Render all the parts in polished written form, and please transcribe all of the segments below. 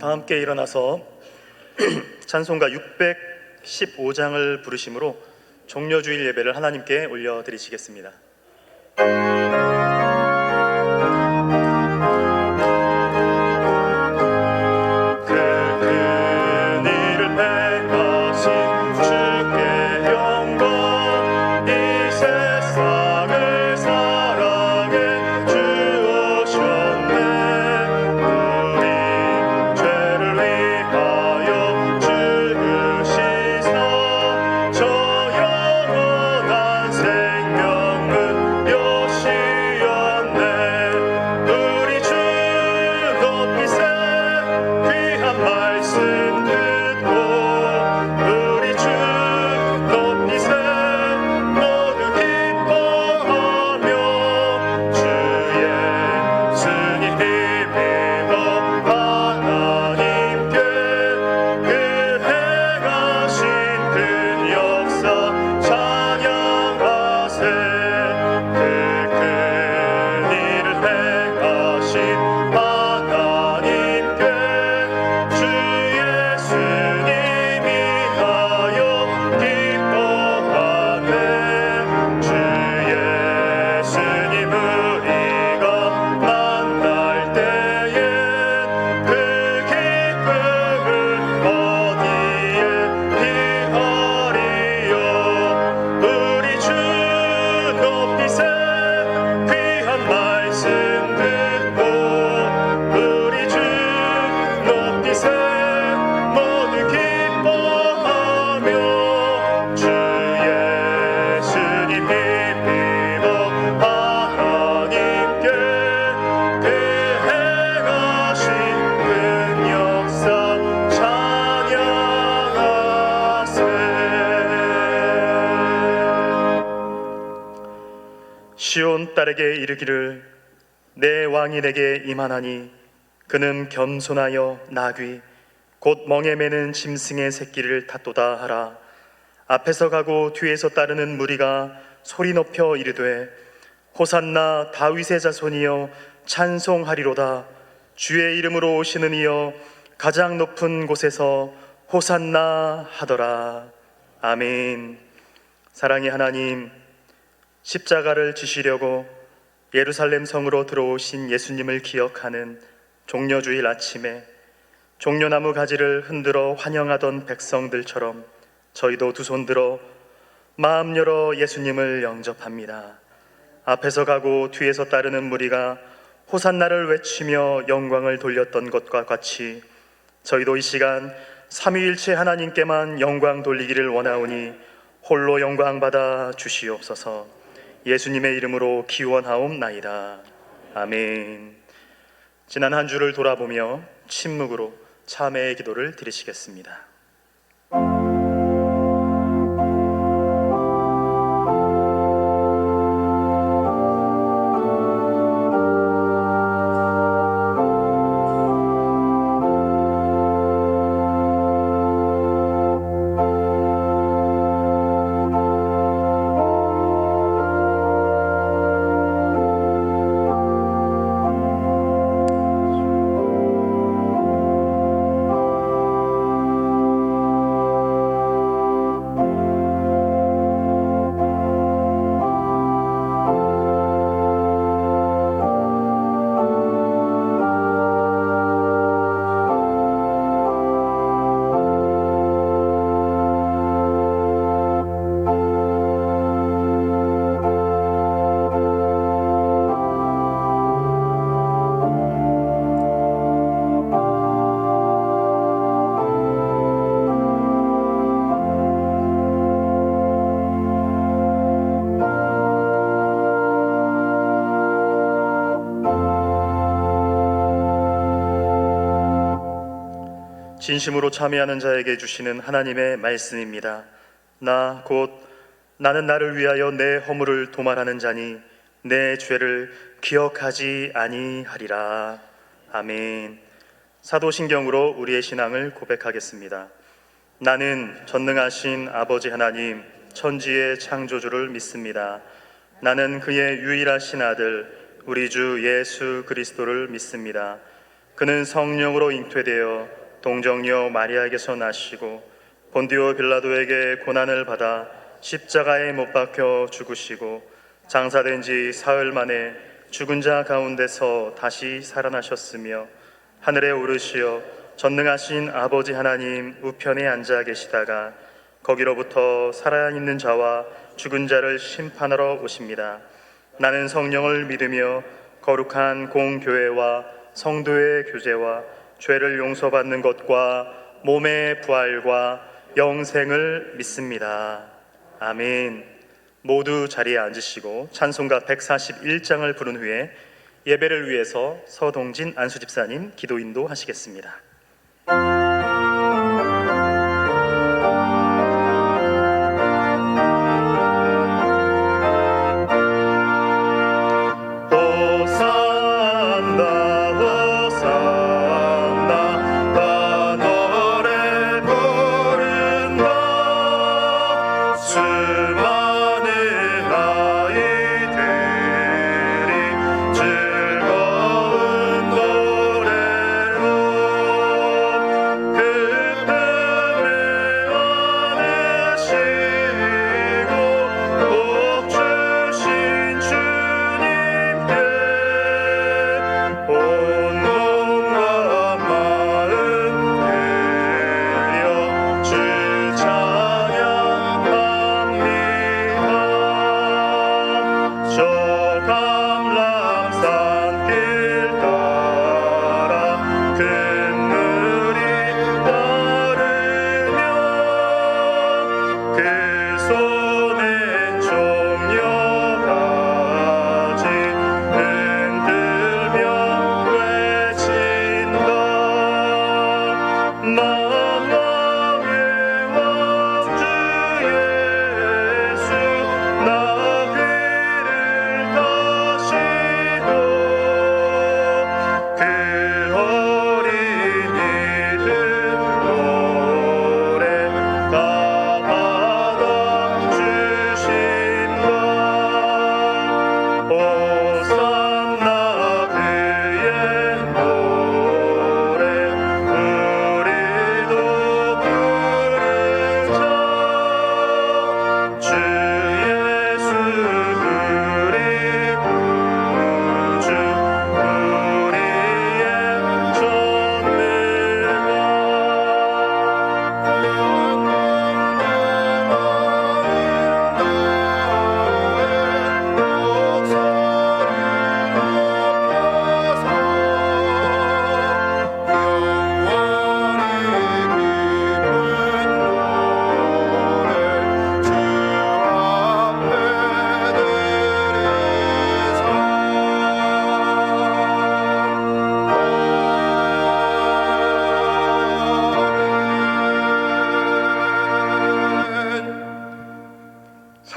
다 함께 일어나서 찬송가 615장을 부르심으로 종려주일 예배를 하나님께 올려드리시겠습니다. 시온 딸에게 이르기를 내 왕이 내게 임하나니 그는 겸손하여 나귀 곧 멍에 매는 짐승의 새끼를 탔도다 하라. 앞에서 가고 뒤에서 따르는 무리가 소리 높여 이르되 호산나 다윗의 자손이여 찬송하리로다. 주의 이름으로 오시는 이여 가장 높은 곳에서 호산나 하더라. 아멘. 사랑의 하나님, 십자가를 지시려고 예루살렘 성으로 들어오신 예수님을 기억하는 종려주일 아침에 종려나무 가지를 흔들어 환영하던 백성들처럼 저희도 두 손 들어 마음 열어 예수님을 영접합니다. 앞에서 가고 뒤에서 따르는 무리가 호산나를 외치며 영광을 돌렸던 것과 같이 저희도 이 시간 삼위일체 하나님께만 영광 돌리기를 원하오니 홀로 영광 받아 주시옵소서. 예수님의 이름으로 기원하옵나이다. 아멘. 지난 한 주를 돌아보며 침묵으로 참회의 기도를 드리시겠습니다. 진심으로 참여하는 자에게 주시는 하나님의 말씀입니다. 나 곧 나는 나를 위하여 내 허물을 도말하는 자니 내 죄를 기억하지 아니하리라. 아멘. 사도신경으로 우리의 신앙을 고백하겠습니다. 나는 전능하신 아버지 하나님 천지의 창조주를 믿습니다. 나는 그의 유일하신 아들 우리 주 예수 그리스도를 믿습니다. 그는 성령으로 잉태되어 동정녀 마리아에게서 나시고 본디오 빌라도에게 고난을 받아 십자가에 못 박혀 죽으시고 장사된 지 사흘 만에 죽은 자 가운데서 다시 살아나셨으며 하늘에 오르시어 전능하신 아버지 하나님 우편에 앉아 계시다가 거기로부터 살아있는 자와 죽은 자를 심판하러 오십니다. 나는 성령을 믿으며 거룩한 공교회와 성도의 교제와 죄를 용서받는 것과 몸의 부활과 영생을 믿습니다. 아멘. 모두 자리에 앉으시고 찬송가 141장을 부른 후에 예배를 위해서 서동진 안수집사님 기도 인도하시겠습니다.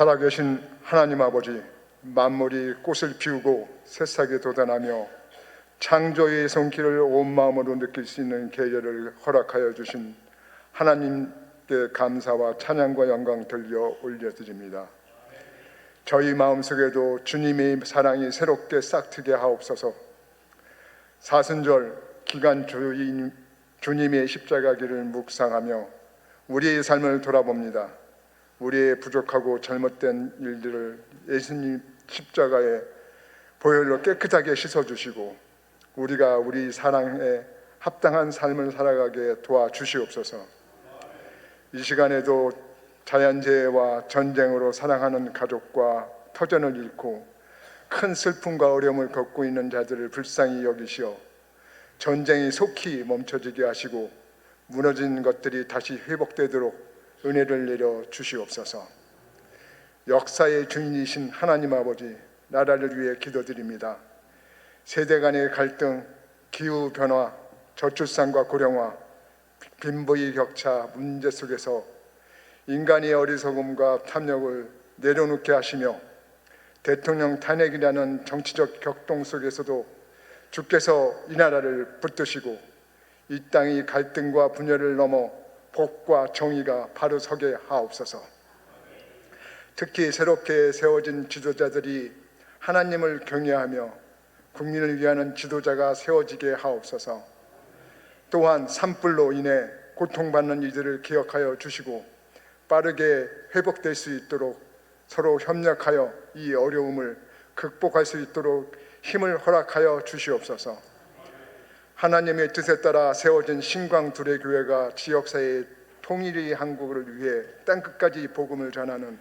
살아계신 하나님 아버지, 만물이 꽃을 피우고 새싹이 돋아나며 창조의 손길을 온 마음으로 느낄 수 있는 계절을 허락하여 주신 하나님께 감사와 찬양과 영광 들려 올려드립니다. 저희 마음속에도 주님의 사랑이 새롭게 싹트게 하옵소서. 사순절 기간 주님의 십자가 길을 묵상하며 우리의 삶을 돌아봅니다. 우리의 부족하고 잘못된 일들을 예수님 십자가의 보혈로 깨끗하게 씻어주시고 우리가 우리 사랑에 합당한 삶을 살아가게 도와주시옵소서. 이 시간에도 자연재해와 전쟁으로 사랑하는 가족과 터전을 잃고 큰 슬픔과 어려움을 겪고 있는 자들을 불쌍히 여기시어 전쟁이 속히 멈춰지게 하시고 무너진 것들이 다시 회복되도록 은혜를 내려 주시옵소서. 역사의 주인이신 하나님 아버지, 나라를 위해 기도드립니다. 세대 간의 갈등, 기후변화, 저출산과 고령화, 빈부의 격차 문제 속에서 인간의 어리석음과 탐욕을 내려놓게 하시며 대통령 탄핵이라는 정치적 격동 속에서도 주께서 이 나라를 붙드시고 이 땅이 갈등과 분열을 넘어 복과 정의가 바로 서게 하옵소서. 특히 새롭게 세워진 지도자들이 하나님을 경외하며 국민을 위하는 지도자가 세워지게 하옵소서. 또한 산불로 인해 고통받는 이들을 기억하여 주시고 빠르게 회복될 수 있도록 서로 협력하여 이 어려움을 극복할 수 있도록 힘을 허락하여 주시옵소서. 하나님의 뜻에 따라 세워진 신광 둘의 교회가 지역사회의 통일의 한국을 위해 땅끝까지 복음을 전하는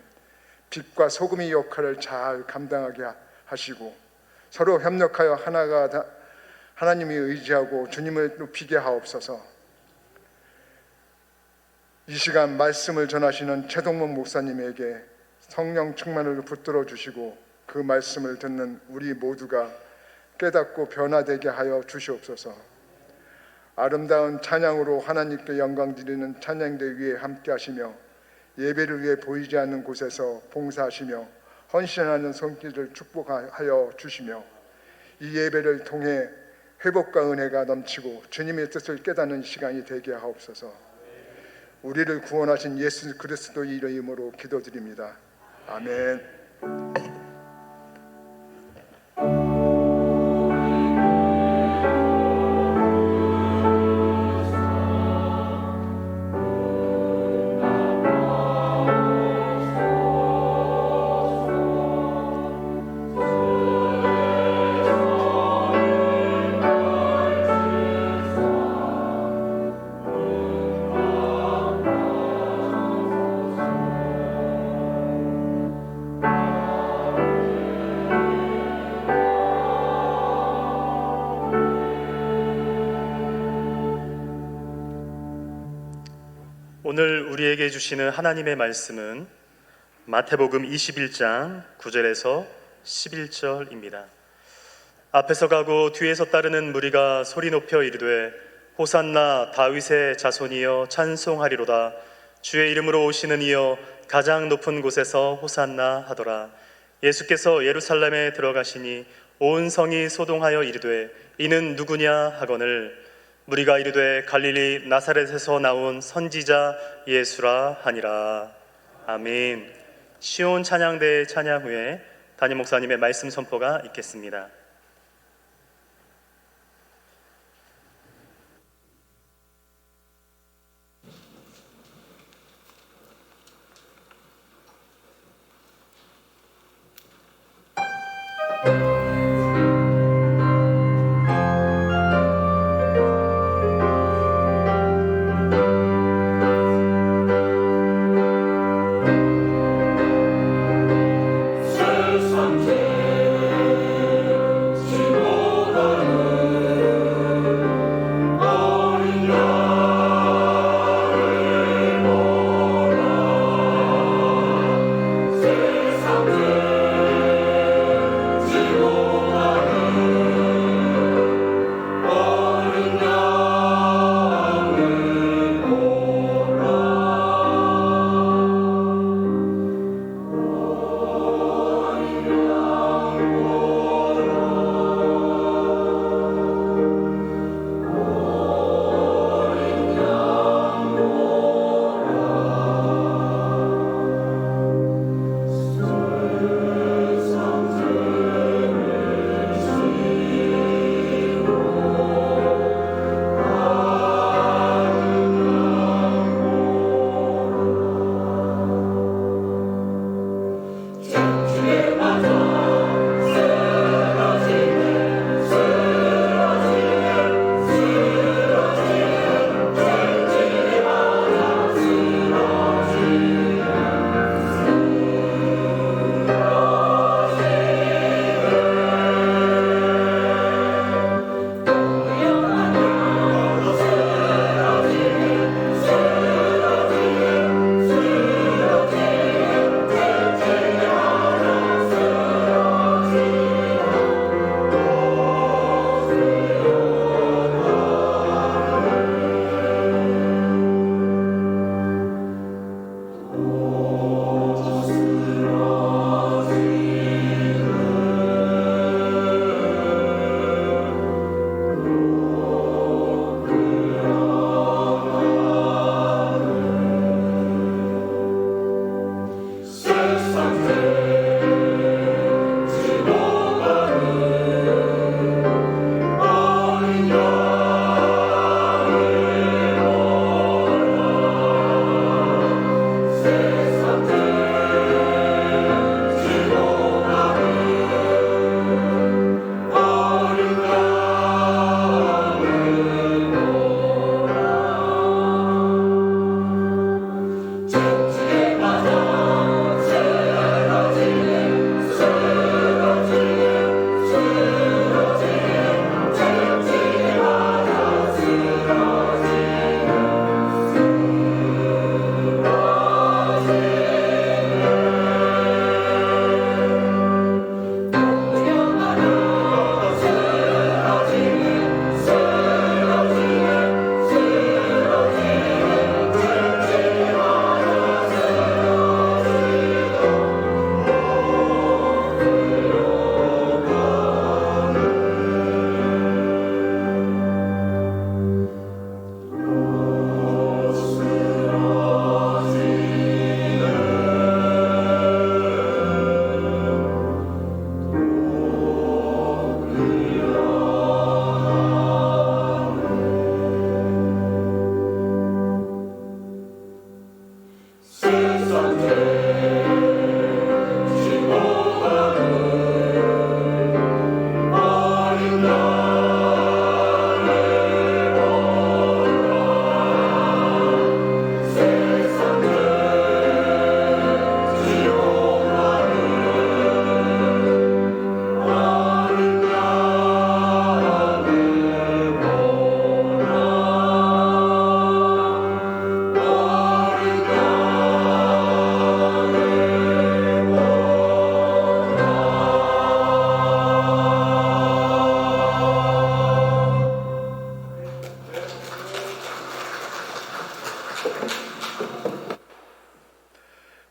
빛과 소금의 역할을 잘 감당하게 하시고 서로 협력하여 하나님이 의지하고 주님을 높이게 하옵소서. 이 시간 말씀을 전하시는 최동문 목사님에게 성령 충만을 붙들어 주시고 그 말씀을 듣는 우리 모두가 깨닫고 변화되게 하여 주시옵소서. 아름다운 찬양으로 하나님께 영광 드리는 찬양대 위에 함께 하시며 예배를 위해 보이지 않는 곳에서 봉사하시며 헌신하는 손길을 축복하여 주시며 이 예배를 통해 회복과 은혜가 넘치고 주님의 뜻을 깨닫는 시간이 되게 하옵소서. 우리를 구원하신 예수 그리스도의 이름으로 기도드립니다. 아멘. 오늘 우리에게 주시는 하나님의 말씀은 마태복음 21장 9절에서 11절입니다. 앞에서 가고 뒤에서 따르는 무리가 소리 높여 이르되 호산나 다윗의 자손이여 찬송하리로다. 주의 이름으로 오시는 이여 가장 높은 곳에서 호산나 하더라. 예수께서 예루살렘에 들어가시니 온 성이 소동하여 이르되 이는 누구냐 하거늘 무리가 이르되 갈릴리 나사렛에서 나온 선지자 예수라 하니라. 아멘. 시온 찬양대의 찬양 후에 담임 목사님의 말씀 선포가 있겠습니다.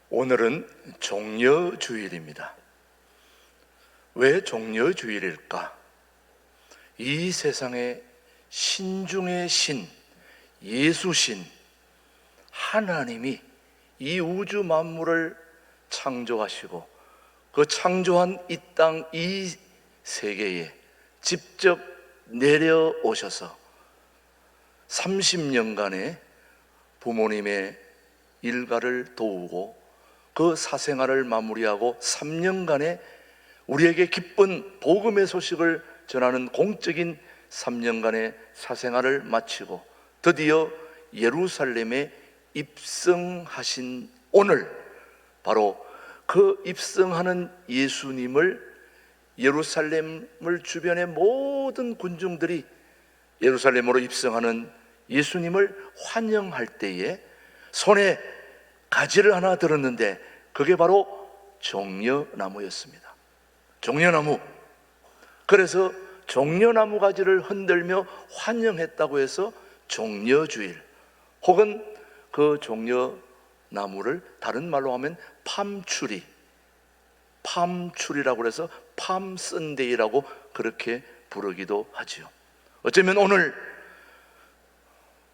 오늘은 종려주일입니다. 왜 종려주일일까? 이 세상에 신 중의 신, 예수신 하나님이 이 우주 만물을 창조하시고 그 창조한 이 땅, 이 세계에 직접 내려오셔서 30년간의 부모님의 일가를 도우고 그 사생활을 마무리하고 3년간의 우리에게 기쁜 복음의 소식을 전하는 공적인 3년간의 사생활을 마치고 드디어 예루살렘에 입성하신 오늘, 바로 그 입성하는 예수님을 예루살렘을 주변의 모든 군중들이 예루살렘으로 입성하는 예수님을 환영할 때에 손에 가지를 하나 들었는데 그게 바로 종려나무였습니다. 종려나무. 그래서 종려나무 가지를 흔들며 환영했다고 해서 종려주일, 혹은 그 종려나무를 다른 말로 하면 팜추리, 팜추리라고 해서 팜선데이라고 그렇게 부르기도 하지요. 어쩌면 오늘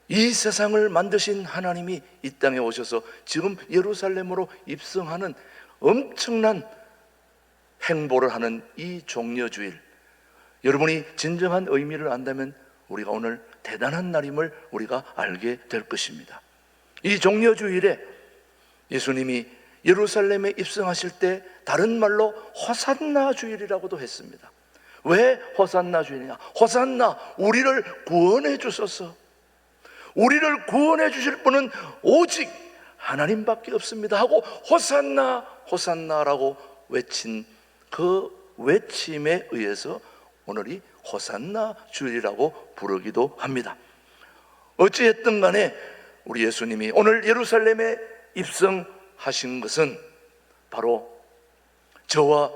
이 세상을 만드신 하나님이 이 땅에 오셔서 지금 예루살렘으로 입성하는 엄청난 행보를 하는 이 종려주일, 여러분이 진정한 의미를 안다면 우리가 오늘 대단한 날임을 우리가 알게 될 것입니다. 이 종려주일에 예수님이 예루살렘에 입성하실 때 다른 말로 호산나 주일이라고도 했습니다. 왜 호산나 주일이냐? 호산나, 우리를 구원해 주소서. 우리를 구원해 주실 분은 오직 하나님밖에 없습니다 하고 호산나, 호산나라고 외친 그 외침에 의해서 오늘이 호산나 주일이라고 부르기도 합니다. 어찌했든 간에 우리 예수님이 오늘 예루살렘에 입성하신 것은 바로 저와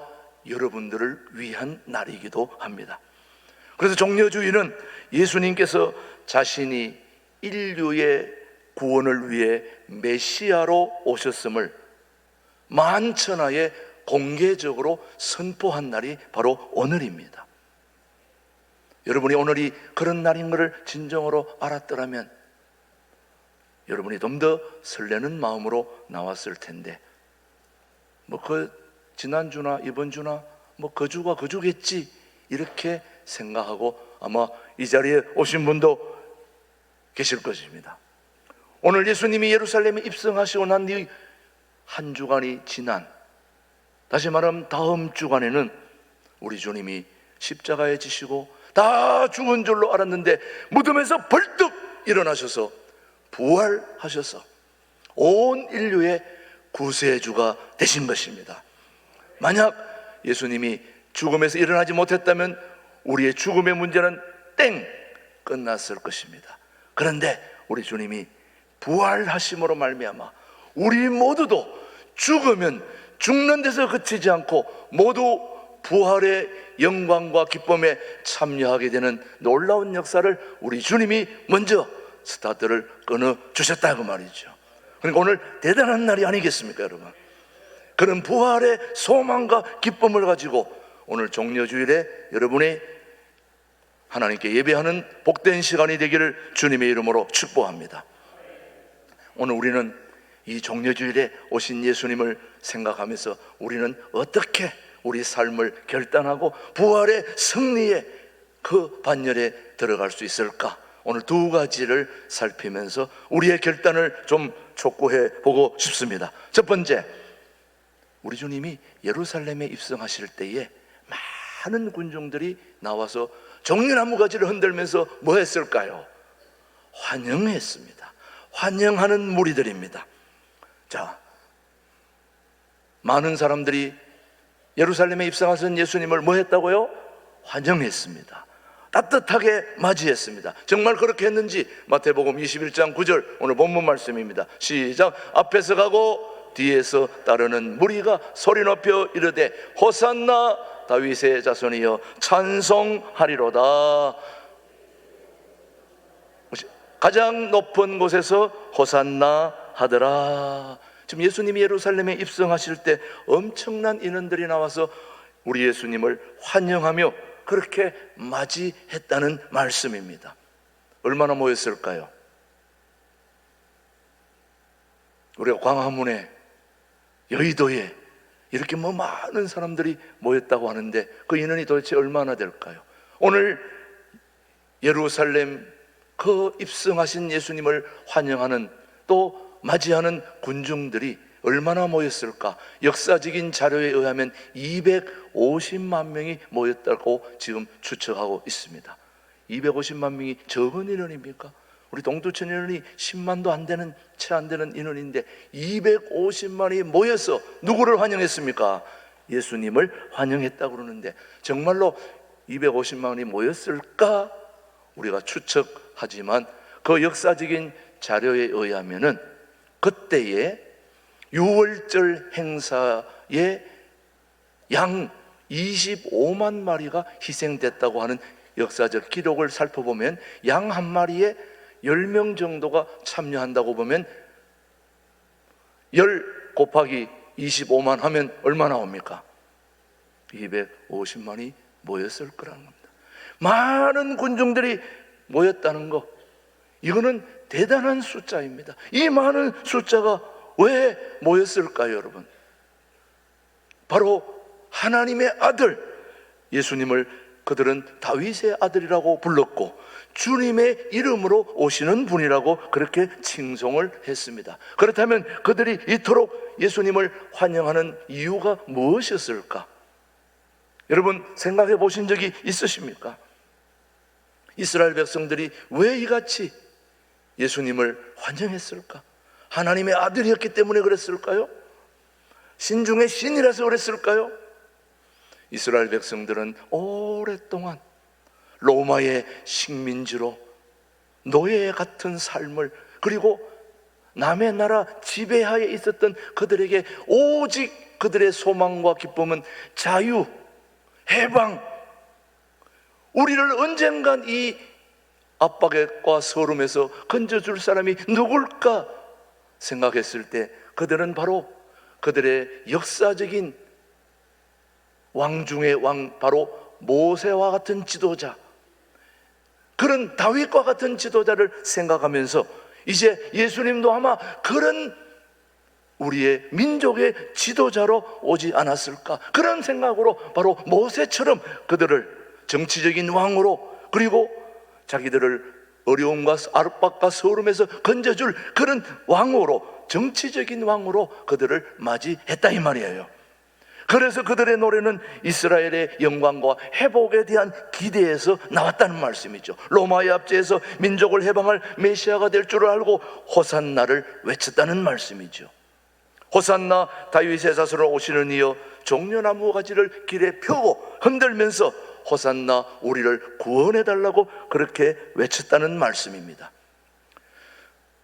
여러분들을 위한 날이기도 합니다. 그래서 종려주일은 예수님께서 자신이 인류의 구원을 위해 메시아로 오셨음을 만천하에 공개적으로 선포한 날이 바로 오늘입니다. 여러분이 오늘이 그런 날인 것을 진정으로 알았더라면 여러분이 좀 더 설레는 마음으로 나왔을 텐데, 뭐 그 지난주나 이번 주나 뭐 그 주가 그 주겠지 이렇게 생각하고 아마 이 자리에 오신 분도 계실 것입니다. 오늘 예수님이 예루살렘에 입성하시고 난 뒤 한 주간이 지난, 다시 말하면 다음 주간에는 우리 주님이 십자가에 지시고 다 죽은 줄로 알았는데 무덤에서 벌떡 일어나셔서 부활하셔서 온 인류의 구세주가 되신 것입니다. 만약 예수님이 죽음에서 일어나지 못했다면 우리의 죽음의 문제는 땡 끝났을 것입니다. 그런데 우리 주님이 부활하심으로 말미암아 우리 모두도 죽으면 죽는 데서 그치지 않고 모두 부활의 영광과 기쁨에 참여하게 되는 놀라운 역사를 우리 주님이 먼저 스타트를 끊어주셨다 그 말이죠. 그러니까 오늘 대단한 날이 아니겠습니까 여러분? 그런 부활의 소망과 기쁨을 가지고 오늘 종려주일에 여러분이 하나님께 예배하는 복된 시간이 되기를 주님의 이름으로 축복합니다. 오늘 우리는 이 종려주일에 오신 예수님을 생각하면서 우리는 어떻게 우리 삶을 결단하고 부활의 승리의 그 반열에 들어갈 수 있을까? 오늘 두 가지를 살피면서 우리의 결단을 좀 촉구해 보고 싶습니다. 첫 번째, 우리 주님이 예루살렘에 입성하실 때에 많은 군중들이 나와서 종려나무 가지를 흔들면서 뭐 했을까요? 환영했습니다. 환영하는 무리들입니다. 자, 많은 사람들이 예루살렘에 입성하신 예수님을 뭐 했다고요? 환영했습니다. 따뜻하게 맞이했습니다. 정말 그렇게 했는지 마태복음 21장 9절 오늘 본문 말씀입니다. 시작. 앞에서 가고 뒤에서 따르는 무리가 소리 높여 이르되 호산나 다윗의 자손이여 찬송하리로다. 가장 높은 곳에서 호산나 하더라. 지금 예수님이 예루살렘에 입성하실 때 엄청난 인원들이 나와서 우리 예수님을 환영하며 그렇게 맞이했다는 말씀입니다. 얼마나 모였을까요? 우리가 광화문에, 여의도에 이렇게 많은 사람들이 모였다고 하는데 그 인원이 도대체 얼마나 될까요? 오늘 예루살렘 그 입성하신 예수님을 환영하는 또 맞이하는 군중들이 얼마나 모였을까? 역사적인 자료에 의하면 250만 명이 모였다고 지금 추측하고 있습니다. 250만 명이 적은 인원입니까? 우리 동두천 인원이 10만도 안 되는, 채 안 되는 인원인데 250만이 모여서 누구를 환영했습니까? 예수님을 환영했다고 그러는데 정말로 250만이 모였을까? 우리가 추측하지만 그 역사적인 자료에 의하면은 그때에 유월절 행사에 양 25만 마리가 희생됐다고 하는 역사적 기록을 살펴보면 양 한 마리에 10명 정도가 참여한다고 보면 10 곱하기 25만 하면 얼마 나옵니까? 250만이 모였을 거라는 겁니다. 많은 군중들이 모였다는 거, 이거는 대단한 숫자입니다. 이 많은 숫자가 왜 모였을까요, 여러분? 바로 하나님의 아들 예수님을 그들은 다윗의 아들이라고 불렀고 주님의 이름으로 오시는 분이라고 그렇게 칭송을 했습니다. 그렇다면 그들이 이토록 예수님을 환영하는 이유가 무엇이었을까? 여러분 생각해 보신 적이 있으십니까? 이스라엘 백성들이 왜 이같이 예수님을 환영했을까? 하나님의 아들이었기 때문에 그랬을까요? 신 중에 신이라서 그랬을까요? 이스라엘 백성들은 오랫동안 로마의 식민지로 노예 같은 삶을, 그리고 남의 나라 지배하에 있었던 그들에게 오직 그들의 소망과 기쁨은 자유, 해방, 우리를 언젠간 이 압박과 서름에서 건져줄 사람이 누굴까 생각했을 때 그들은 바로 그들의 역사적인 왕 중의 왕, 바로 모세와 같은 지도자, 그런 다윗과 같은 지도자를 생각하면서 이제 예수님도 아마 그런 우리의 민족의 지도자로 오지 않았을까, 그런 생각으로 바로 모세처럼 그들을 정치적인 왕으로, 그리고 자기들을 어려움과 압박과 서름에서 건져줄 그런 왕으로, 정치적인 왕으로 그들을 맞이했다 이 말이에요. 그래서 그들의 노래는 이스라엘의 영광과 회복에 대한 기대에서 나왔다는 말씀이죠. 로마의 압제에서 민족을 해방할 메시아가 될 줄을 알고 호산나를 외쳤다는 말씀이죠. 호산나 다윗의 자손으로 오시는 이여 종려나무 가지를 길에 펴고 흔들면서 호산나 우리를 구원해 달라고 그렇게 외쳤다는 말씀입니다.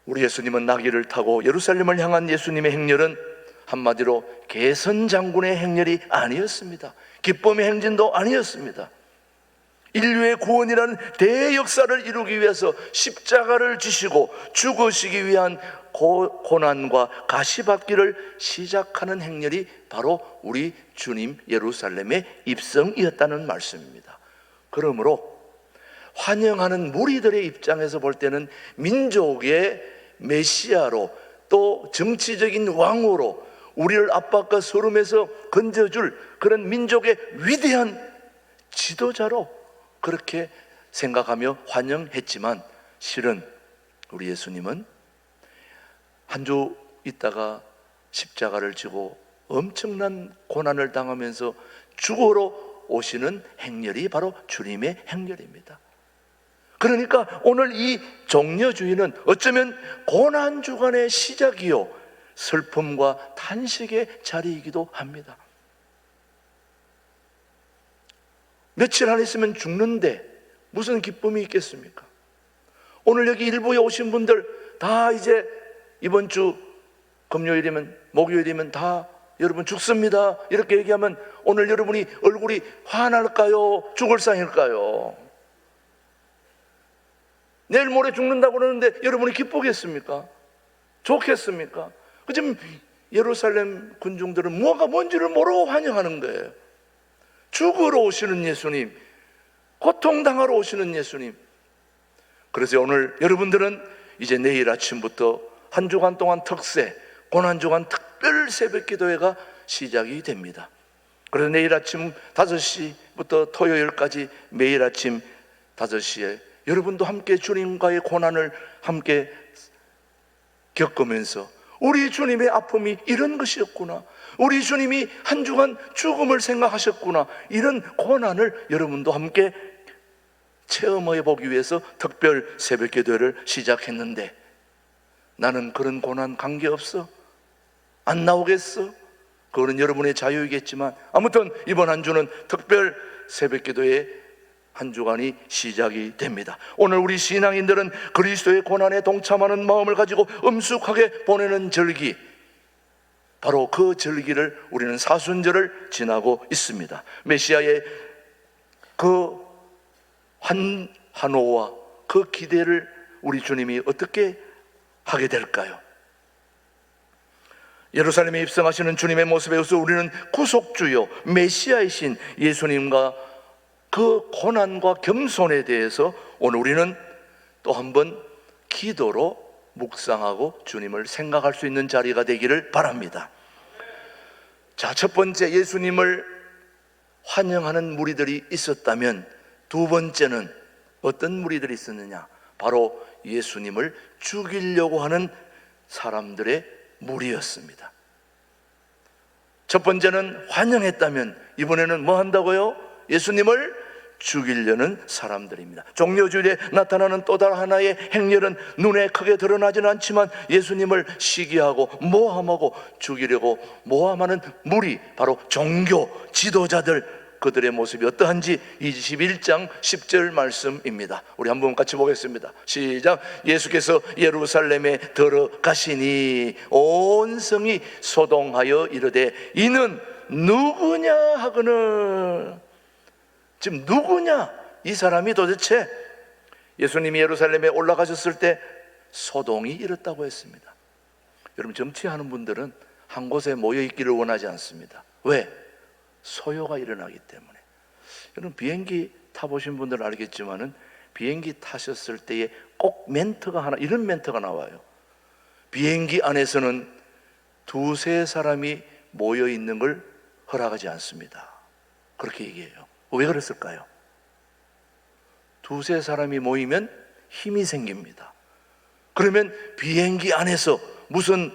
우리 예수님은 나귀를 타고 예루살렘을 향한 예수님의 행렬은 한마디로 개선장군의 행렬이 아니었습니다. 기쁨의 행진도 아니었습니다. 인류의 구원이라는 대역사를 이루기 위해서 십자가를 지시고 죽으시기 위한 고난과 가시받기를 시작하는 행렬이 바로 우리 주님 예루살렘의 입성이었다는 말씀입니다. 그러므로 환영하는 무리들의 입장에서 볼 때는 민족의 메시아로, 또 정치적인 왕으로 우리를 압박과 서름에서 건져줄 그런 민족의 위대한 지도자로 그렇게 생각하며 환영했지만, 실은 우리 예수님은 한 주 있다가 십자가를 지고 엄청난 고난을 당하면서 죽으러 오시는 행렬이 바로 주님의 행렬입니다. 그러니까 오늘 이 종려주의는 어쩌면 고난주간의 시작이요 슬픔과 탄식의 자리이기도 합니다. 며칠 안 있으면 죽는데 무슨 기쁨이 있겠습니까? 오늘 여기 일부에 오신 분들 다 이제 이번 주 금요일이면 목요일이면 다 여러분 죽습니다 이렇게 얘기하면 오늘 여러분이 얼굴이 환할까요? 죽을 상일까요? 내일 모레 죽는다고 그러는데 여러분이 기쁘겠습니까? 좋겠습니까? 지금 예루살렘 군중들은 뭐가 뭔지를 모르고 환영하는 거예요. 죽으러 오시는 예수님, 고통당하러 오시는 예수님. 그래서 오늘 여러분들은 이제 내일 아침부터 한 주간 동안 특세, 고난주간 특별 새벽기도회가 시작이 됩니다. 그래서 내일 아침 5시부터 토요일까지 매일 아침 5시에 여러분도 함께 주님과의 고난을 함께 겪으면서 우리 주님의 아픔이 이런 것이었구나, 우리 주님이 한 주간 죽음을 생각하셨구나, 이런 고난을 여러분도 함께 체험해 보기 위해서 특별 새벽기도회를 시작했는데, 나는 그런 고난 관계없어, 안 나오겠어? 그거는 여러분의 자유이겠지만 아무튼 이번 한 주는 특별 새벽기도의 한 주간이 시작이 됩니다. 오늘 우리 신앙인들은 그리스도의 고난에 동참하는 마음을 가지고 엄숙하게 보내는 절기, 바로 그 절기를 우리는 사순절을 지나고 있습니다. 메시아의 그 환호와 그 기대를 우리 주님이 어떻게 하게 될까요? 예루살렘에 입성하시는 주님의 모습에서 우리는 구속주요 메시아이신 예수님과 그 고난과 겸손에 대해서 오늘 우리는 또 한번 기도로 묵상하고 주님을 생각할 수 있는 자리가 되기를 바랍니다. 자, 첫 번째, 예수님을 환영하는 무리들이 있었다면 두 번째는 어떤 무리들이 있었느냐? 바로 예수님을 죽이려고 하는 사람들의 무리였습니다. 첫 번째는 환영했다면 이번에는 뭐 한다고요? 예수님을 죽이려는 사람들입니다. 종려주일에 나타나는 또 다른 하나의 행렬은 눈에 크게 드러나지는 않지만 예수님을 시기하고 모함하고 죽이려고 모함하는 무리, 바로 종교 지도자들, 그들의 모습이 어떠한지 21장 10절 말씀입니다. 우리 한번 같이 보겠습니다. 시작. 예수께서 예루살렘에 들어가시니 온 성이 소동하여 이르되 이는 누구냐 하거늘. 지금 누구냐? 이 사람이 도대체 예수님이 예루살렘에 올라가셨을 때 소동이 일었다고 했습니다. 여러분, 정치하는 분들은 한 곳에 모여 있기를 원하지 않습니다. 왜? 소요가 일어나기 때문에. 여러분, 비행기 타보신 분들은 알겠지만은 비행기 타셨을 때에 꼭 멘트가 하나, 이런 멘트가 나와요. 비행기 안에서는 두세 사람이 모여 있는 걸 허락하지 않습니다. 그렇게 얘기해요. 왜 그랬을까요? 두세 사람이 모이면 힘이 생깁니다. 그러면 비행기 안에서 무슨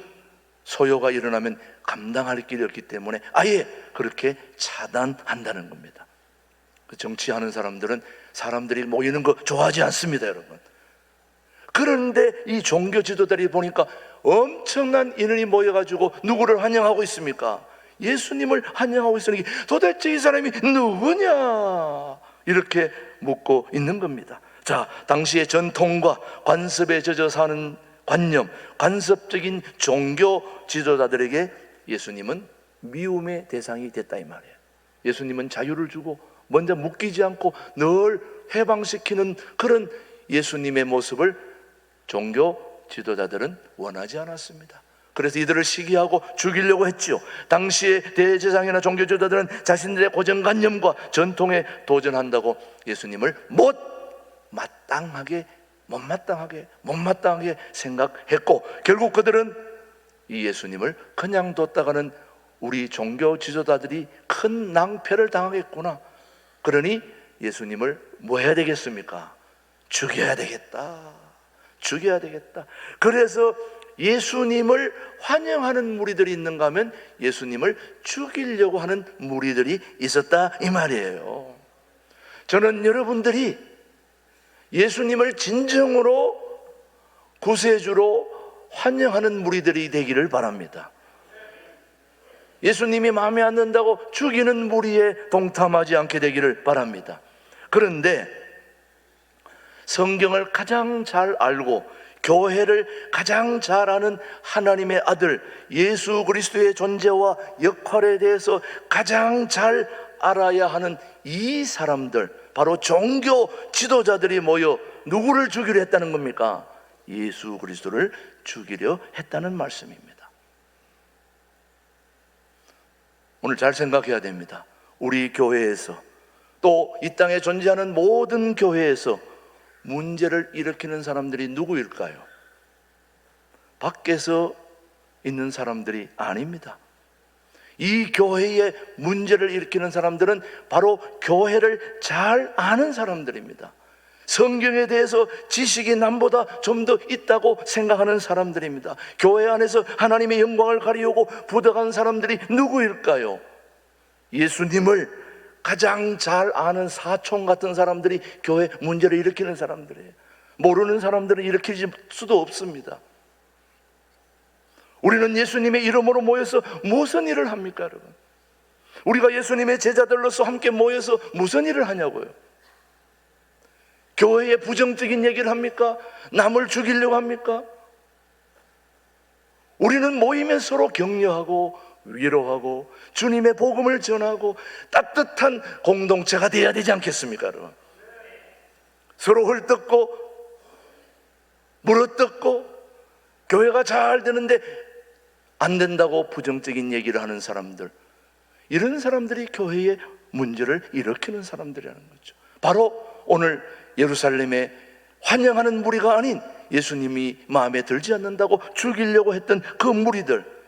소요가 일어나면 감당할 길이 없기 때문에 아예 그렇게 차단한다는 겁니다. 정치하는 사람들은 사람들이 모이는 거 좋아하지 않습니다, 여러분. 그런데 이 종교 지도자들이 보니까 엄청난 인원이 모여가지고 누구를 환영하고 있습니까? 예수님을 환영하고 있으니 도대체 이 사람이 누구냐? 이렇게 묻고 있는 겁니다. 자, 당시의 전통과 관습에 젖어 사는 관념, 관습적인 종교 지도자들에게 예수님은 미움의 대상이 됐다 이 말이에요. 예수님은 자유를 주고 먼저 묶이지 않고 늘 해방시키는 그런 예수님의 모습을 종교 지도자들은 원하지 않았습니다. 그래서 이들을 시기하고 죽이려고 했지요. 당시의 대제사장이나 종교 지도자들은 자신들의 고정관념과 전통에 도전한다고 예수님을 못마땅하게 생각했고, 결국 그들은 이 예수님을 그냥 뒀다가는 우리 종교 지도자들이 큰 낭패를 당하겠구나. 그러니 예수님을 뭐 해야 되겠습니까? 죽여야 되겠다. 그래서 예수님을 환영하는 무리들이 있는가 하면 예수님을 죽이려고 하는 무리들이 있었다 이 말이에요. 저는 여러분들이 예수님을 진정으로 구세주로 환영하는 무리들이 되기를 바랍니다. 예수님이 마음에 안 든다고 죽이는 무리에 동참하지 않게 되기를 바랍니다. 그런데 성경을 가장 잘 알고 교회를 가장 잘 아는 하나님의 아들 예수 그리스도의 존재와 역할에 대해서 가장 잘 알아야 하는 이 사람들, 바로 종교 지도자들이 모여 누구를 죽이려 했다는 겁니까? 예수 그리스도를 죽이려 했다는 말씀입니다. 오늘 잘 생각해야 됩니다. 우리 교회에서 또 이 땅에 존재하는 모든 교회에서 문제를 일으키는 사람들이 누구일까요? 밖에서 있는 사람들이 아닙니다. 이 교회에 문제를 일으키는 사람들은 바로 교회를 잘 아는 사람들입니다. 성경에 대해서 지식이 남보다 좀 더 있다고 생각하는 사람들입니다. 교회 안에서 하나님의 영광을 가리우고 부덕한 사람들이 누구일까요? 예수님을 가장 잘 아는 사촌 같은 사람들이 교회 문제를 일으키는 사람들이에요. 모르는 사람들은 일으킬 수도 없습니다. 우리는 예수님의 이름으로 모여서 무슨 일을 합니까, 여러분? 우리가 예수님의 제자들로서 함께 모여서 무슨 일을 하냐고요? 교회에 부정적인 얘기를 합니까? 남을 죽이려고 합니까? 우리는 모이면 서로 격려하고 위로하고 주님의 복음을 전하고 따뜻한 공동체가 되어야 되지 않겠습니까, 여러분? 서로 헐뜯고 물어뜯고 교회가 잘 되는데 안 된다고 부정적인 얘기를 하는 사람들, 이런 사람들이 교회에 문제를 일으키는 사람들이라는 거죠. 바로 오늘 예루살렘에 환영하는 무리가 아닌 예수님이 마음에 들지 않는다고 죽이려고 했던 그 무리들,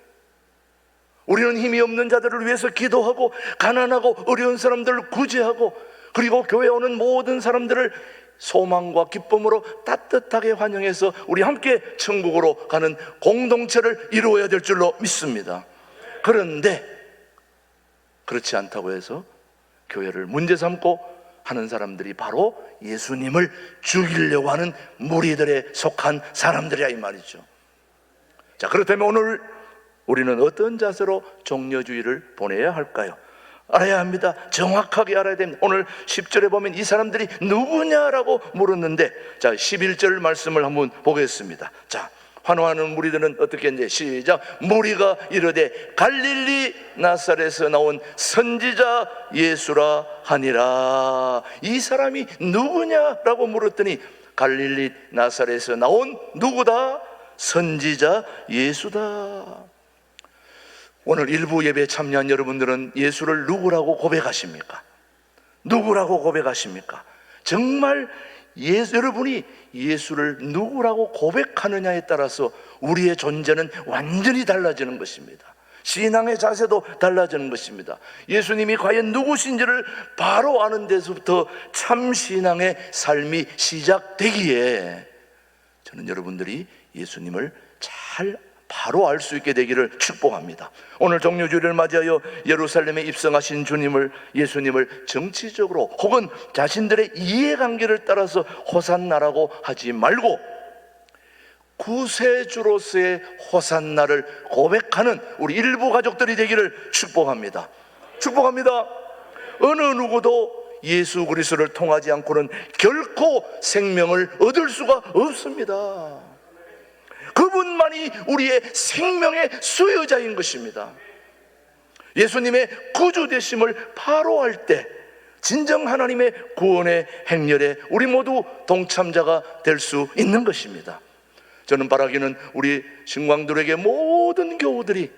우리는 힘이 없는 자들을 위해서 기도하고 가난하고 어려운 사람들을 구제하고 그리고 교회에 오는 모든 사람들을 소망과 기쁨으로 따뜻하게 환영해서 우리 함께 천국으로 가는 공동체를 이루어야 될 줄로 믿습니다. 그런데 그렇지 않다고 해서 교회를 문제 삼고 하는 사람들이 바로 예수님을 죽이려고 하는 무리들에 속한 사람들이야, 이 말이죠. 자, 그렇다면 오늘 우리는 어떤 자세로 종려주의를 보내야 할까요? 알아야 합니다. 정확하게 알아야 됩니다. 오늘 10절에 보면 이 사람들이 누구냐라고 물었는데, 자, 11절 말씀을 한번 보겠습니다. 자, 환호하는 무리들은 어떻게 했는지 시작. 무리가 이르되 갈릴리 나사렛에서 나온 선지자 예수라 하니라. 이 사람이 누구냐라고 물었더니 갈릴리 나사렛에서 나온 누구다? 선지자 예수다. 오늘 일부 예배에 참여한 여러분들은 예수를 누구라고 고백하십니까? 누구라고 고백하십니까? 정말 여러분이 예수를 누구라고 고백하느냐에 따라서 우리의 존재는 완전히 달라지는 것입니다. 신앙의 자세도 달라지는 것입니다. 예수님이 과연 누구신지를 바로 아는 데서부터 참 신앙의 삶이 시작되기에 저는 여러분들이 예수님을 잘 바로 알 수 있게 되기를 축복합니다. 오늘 종료주일을 맞이하여 예루살렘에 입성하신 예수님을 정치적으로 혹은 자신들의 이해관계를 따라서 호산나라고 하지 말고 구세주로서의 호산나를 고백하는 우리 일부 가족들이 되기를 축복합니다. 축복합니다. 어느 누구도 예수 그리스도를 통하지 않고는 결코 생명을 얻을 수가 없습니다. 그분만이 우리의 생명의 수요자인 것입니다. 예수님의 구주 되심을 바로 알 때 진정 하나님의 구원의 행렬에 우리 모두 동참자가 될 수 있는 것입니다. 저는 바라기는 우리 신광들에게 모든 교우들이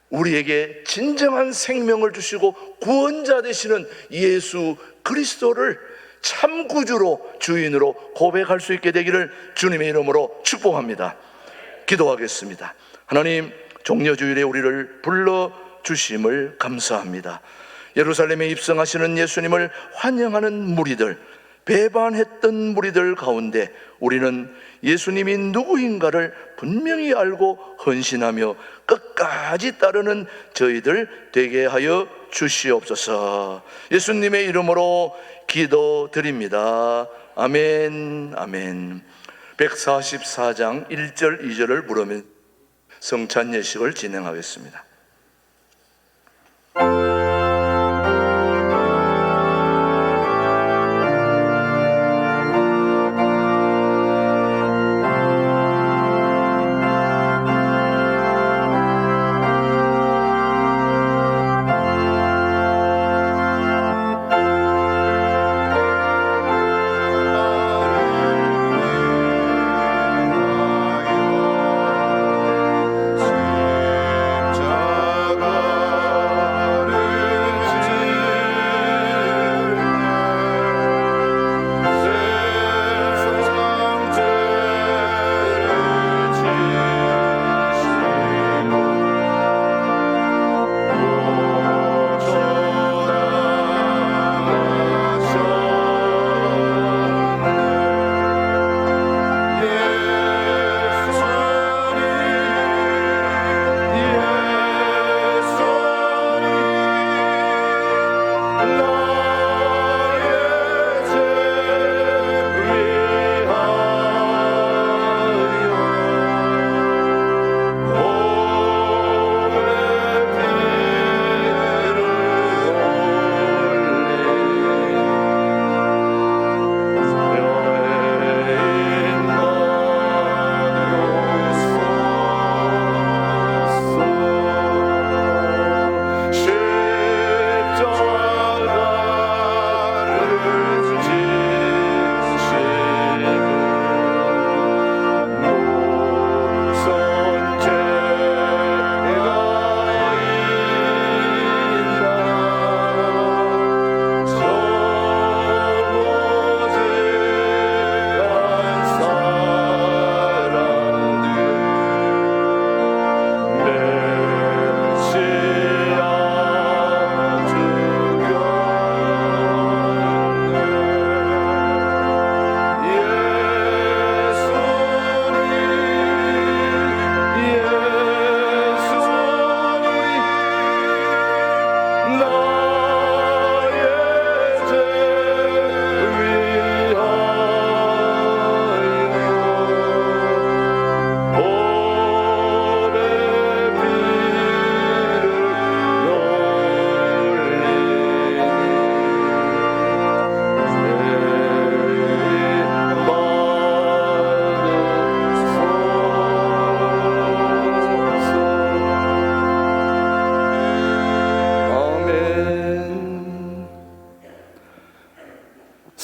우리에게 진정한 생명을 주시고 구원자 되시는 예수 그리스도를 참 구주로 주인으로 고백할 수 있게 되기를 주님의 이름으로 축복합니다. 기도하겠습니다. 하나님, 종려주일에 우리를 불러주심을 감사합니다. 예루살렘에 입성하시는 예수님을 환영하는 무리들, 배반했던 무리들 가운데 우리는 예수님이 누구인가를 분명히 알고 헌신하며 끝까지 따르는 저희들 되게 하여 주시옵소서. 예수님의 이름으로 기도드립니다. 아멘, 아멘. 144장 1절 2절을 부르며 성찬 예식을 진행하겠습니다.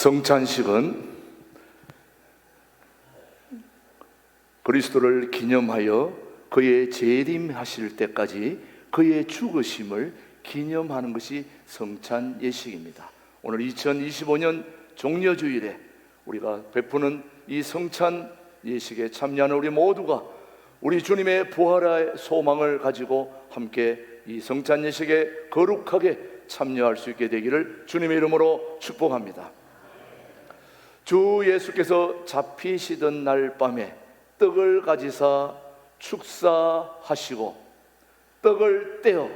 성찬식은 그리스도를 기념하여 그의 재림하실 때까지 그의 죽으심을 기념하는 것이 성찬 예식입니다. 오늘 2025년 종려주일에 우리가 베푸는 이 성찬 예식에 참여하는 우리 모두가 우리 주님의 부활의 소망을 가지고 함께 이 성찬 예식에 거룩하게 참여할 수 있게 되기를 주님의 이름으로 축복합니다. 주 예수께서 잡히시던 날 밤에 떡을 가지사 축사하시고 떡을 떼어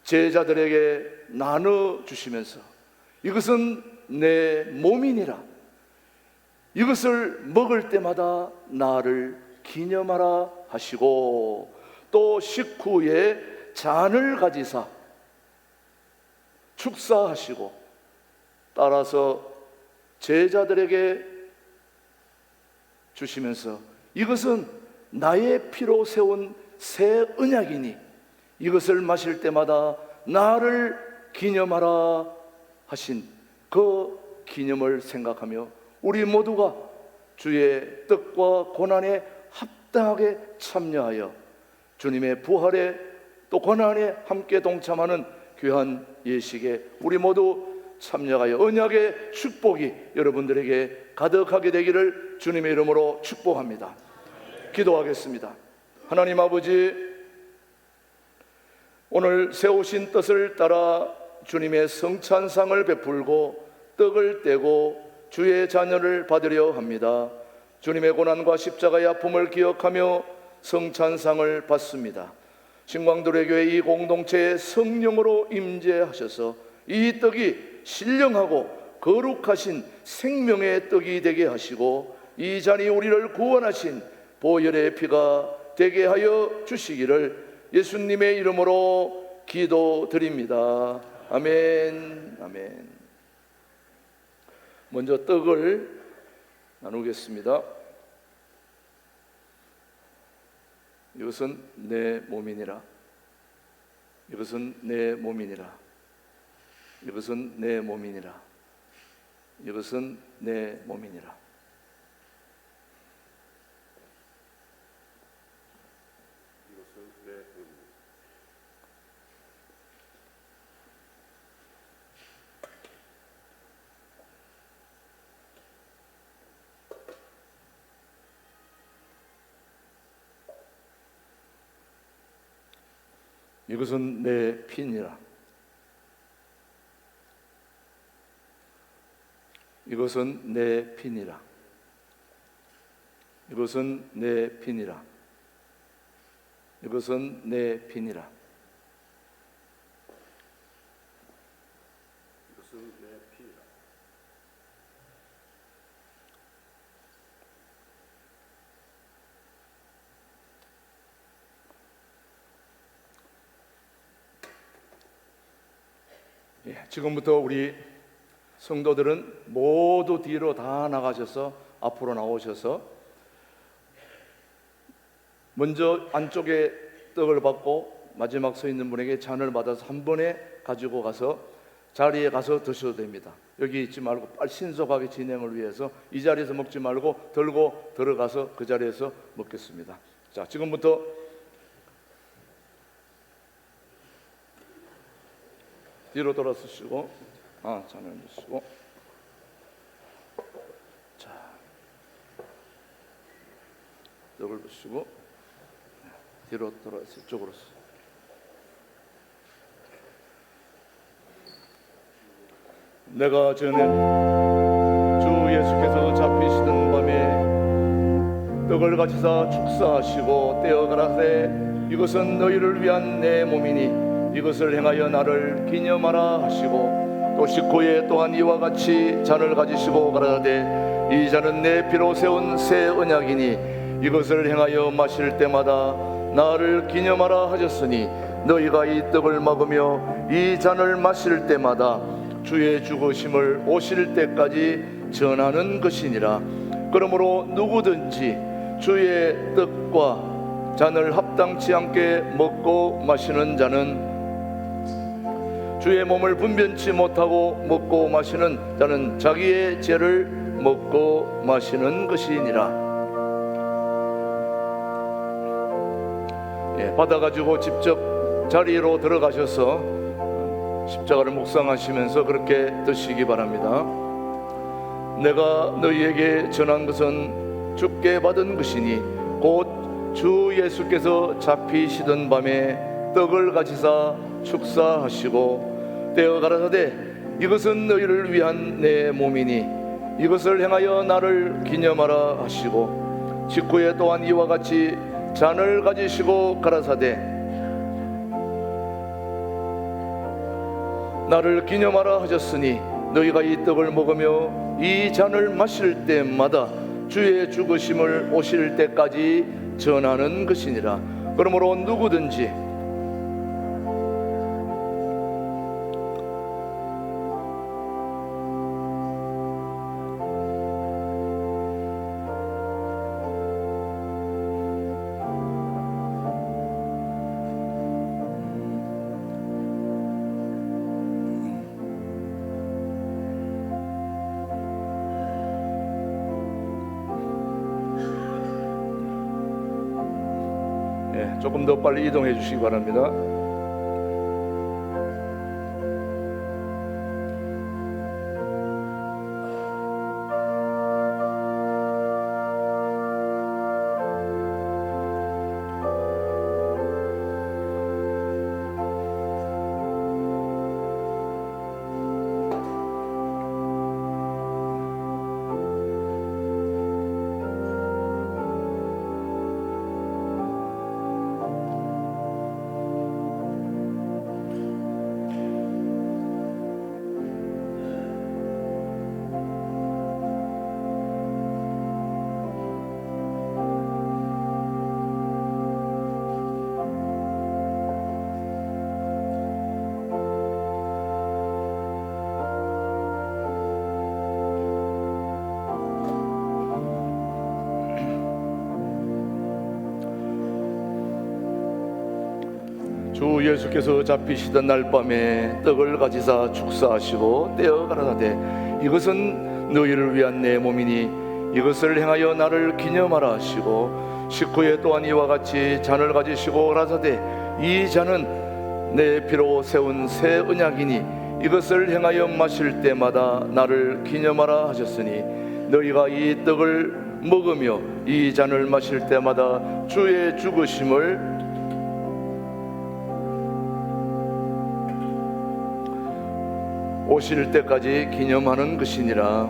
제자들에게 나눠 주시면서 이것은 내 몸이니라, 이것을 먹을 때마다 나를 기념하라 하시고, 또 식후에 잔을 가지사 축사하시고 따라서 제자들에게 주시면서 이것은 나의 피로 세운 새 언약이니 이것을 마실 때마다 나를 기념하라 하신 그 기념을 생각하며 우리 모두가 주의 뜻과 고난에 합당하게 참여하여 주님의 부활에 또 고난에 함께 동참하는 귀한 예식에 우리 모두 참여하여 언약의 축복이 여러분들에게 가득하게 되기를 주님의 이름으로 축복합니다. 기도하겠습니다. 하나님 아버지, 오늘 세우신 뜻을 따라 주님의 성찬상을 베풀고 떡을 떼고 주의 자녀를 받으려 합니다. 주님의 고난과 십자가의 아픔을 기억하며 성찬상을 받습니다. 신광도래 교회 이 공동체에 성령으로 임재하셔서 이 떡이 신령하고 거룩하신 생명의 떡이 되게 하시고 이 잔이 우리를 구원하신 보혈의 피가 되게 하여 주시기를 예수님의 이름으로 기도드립니다. 아멘. 아멘. 먼저 떡을 나누겠습니다. 이것은 내 몸이니라. 이것은 내 몸이니라. 이것은 내 몸이니라. 이것은 내 몸이니라. 이것은 내 피니라. 이것은 내 피니라. 이것은 내 피니라. 이것은 내 피니라. 이것은 내 피니라. 지금부터 우리 성도들은 모두 뒤로 다 나가셔서 앞으로 나오셔서 먼저 안쪽에 떡을 받고 마지막 서 있는 분에게 잔을 받아서 한 번에 가지고 가서 자리에 가서 드셔도 됩니다. 여기 있지 말고 빨리 신속하게 진행을 위해서 이 자리에서 먹지 말고 들고 들어가서 그 자리에서 먹겠습니다. 자, 지금부터 뒤로 돌아서시고 잔을 드시고, 자, 떡을 드시고 뒤로 돌아서 이쪽으로. 내가 전에 주 예수께서 잡히시던 밤에 떡을 가지사 축사하시고 떼어 가라사대 이것은 너희를 위한 내 몸이니 이것을 행하여 나를 기념하라 하시고, 또 식후에 또한 이와 같이 잔을 가지시고 가라사대 이 잔은 내 피로 세운 새 언약이니 이것을 행하여 마실 때마다 나를 기념하라 하셨으니 너희가 이 떡을 먹으며 이 잔을 마실 때마다 주의 죽으심을 오실 때까지 전하는 것이니라. 그러므로 누구든지 주의 떡과 잔을 합당치 않게 먹고 마시는 자는 주의 몸을 분변치 못하고 먹고 마시는 자는 자기의 죄를 먹고 마시는 것이니라. 받아가지고 직접 자리로 들어가셔서 십자가를 묵상하시면서 그렇게 드시기 바랍니다. 내가 너희에게 전한 것은 주께 받은 것이니 곧 주 예수께서 잡히시던 밤에 떡을 가지사 축사하시고 떼어 가라사대 이것은 너희를 위한 내 몸이니 이것을 행하여 나를 기념하라 하시고 직후에 또한 이와 같이 잔을 가지시고 가라사대 나를 기념하라 하셨으니 너희가 이 떡을 먹으며 이 잔을 마실 때마다 주의 죽으심을 오실 때까지 전하는 것이니라. 그러므로 누구든지 조금 더 빨리 이동해 주시기 바랍니다. 주 예수께서 잡히시던 날 밤에 떡을 가지사 축사하시고 떼어 가라사대 이것은 너희를 위한 내 몸이니 이것을 행하여 나를 기념하라 하시고 식후에 또한 이와 같이 잔을 가지시고 가라사대 이 잔은 내 피로 세운 새 언약이니 이것을 행하여 마실 때마다 나를 기념하라 하셨으니 너희가 이 떡을 먹으며 이 잔을 마실 때마다 주의 죽으심을 오실 때까지 기념하는 것이니라.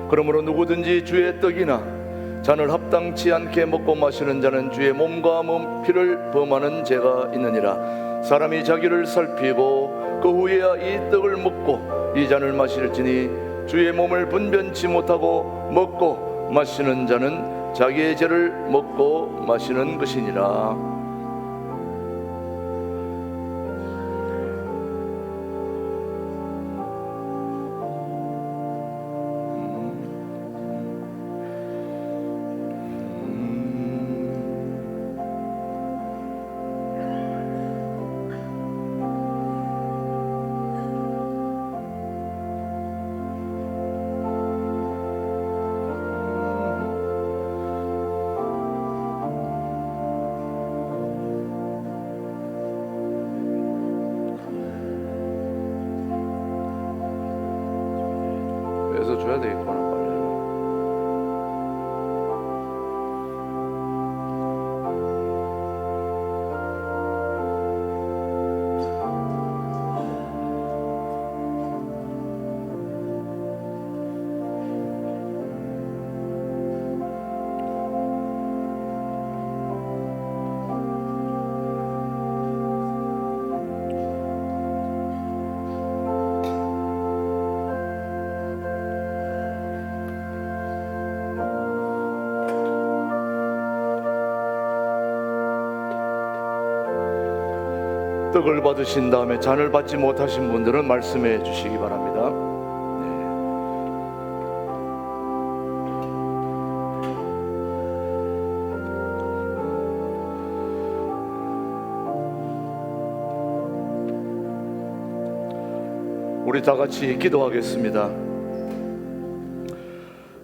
그러므로 누구든지 주의 떡이나 잔을 합당치 않게 먹고 마시는 자는 주의 몸과 피를 범하는 죄가 있느니라. 사람이 자기를 살피고 그 후에야 이 떡을 먹고 이 잔을 마실지니 주의 몸을 분변치 못하고 먹고 마시는 자는 자기의 죄를 먹고 마시는 것이니라. 그래서 줘야 되겠구나 빨리. 떡을 받으신 다음에 잔을 받지 못하신 분들은 말씀해 주시기 바랍니다. 우리 다 같이 기도하겠습니다.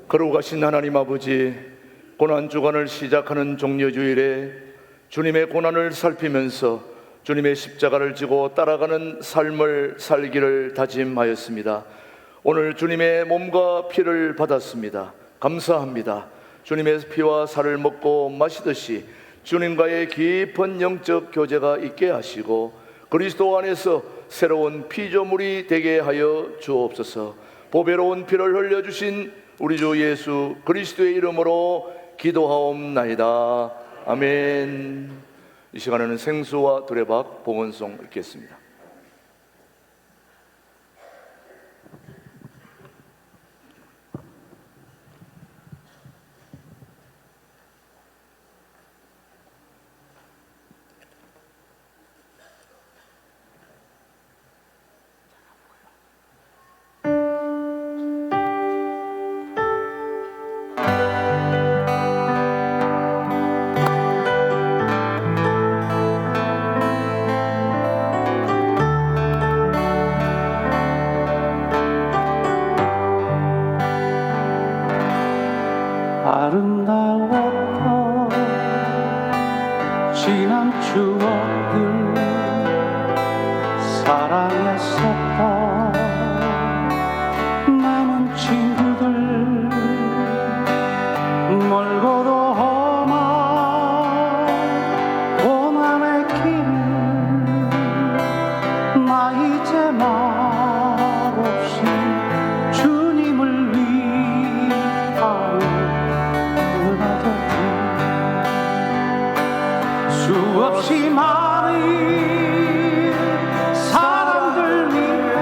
거룩하신 하나님 아버지, 고난주간을 시작하는 종려주일에 주님의 고난을 살피면서 주님의 십자가를 지고 따라가는 삶을 살기를 다짐하였습니다. 오늘 주님의 몸과 피를 받았습니다. 감사합니다. 주님의 피와 살을 먹고 마시듯이 주님과의 깊은 영적 교제가 있게 하시고 그리스도 안에서 새로운 피조물이 되게 하여 주옵소서. 보배로운 피를 흘려주신 우리 주 예수 그리스도의 이름으로 기도하옵나이다. 아멘. 이 시간에는 생수와 두레박 봉헌송 읽겠습니다. 아름다웠던 지난 추억들 사랑했었던 남은 친구들 멀고도 험한 고난의 길을 나 이제 말없이 주님을 위하여 수없이 많은 사람들 위해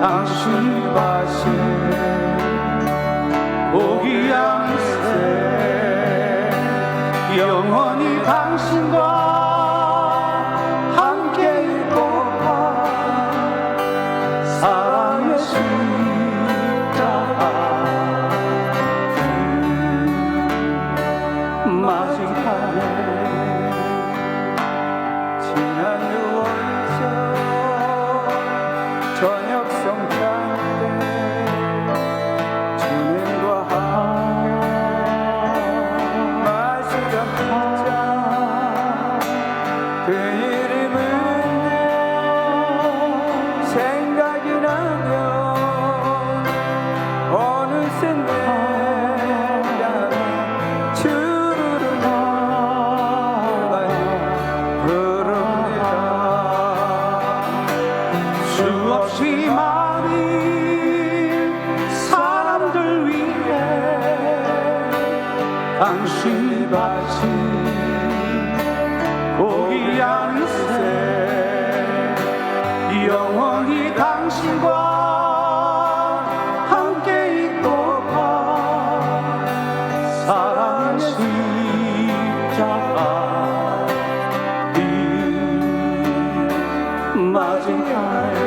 당신이 바신 고귀한 새 영원히 당신과 함께 있고파 사랑의 십자가 마지막에 지난 6월서 저녁 성찬 때 주님과 함께 마시던 피자 그 이름은 생각이 나면 어느새 내 뺨에 주르르 나가요 부릅니다. 수없이 많은 사람들 위해 당신이 바친 고귀한 새 영원히 당신과 함께 있고파 사랑의 십자가 이 마지막에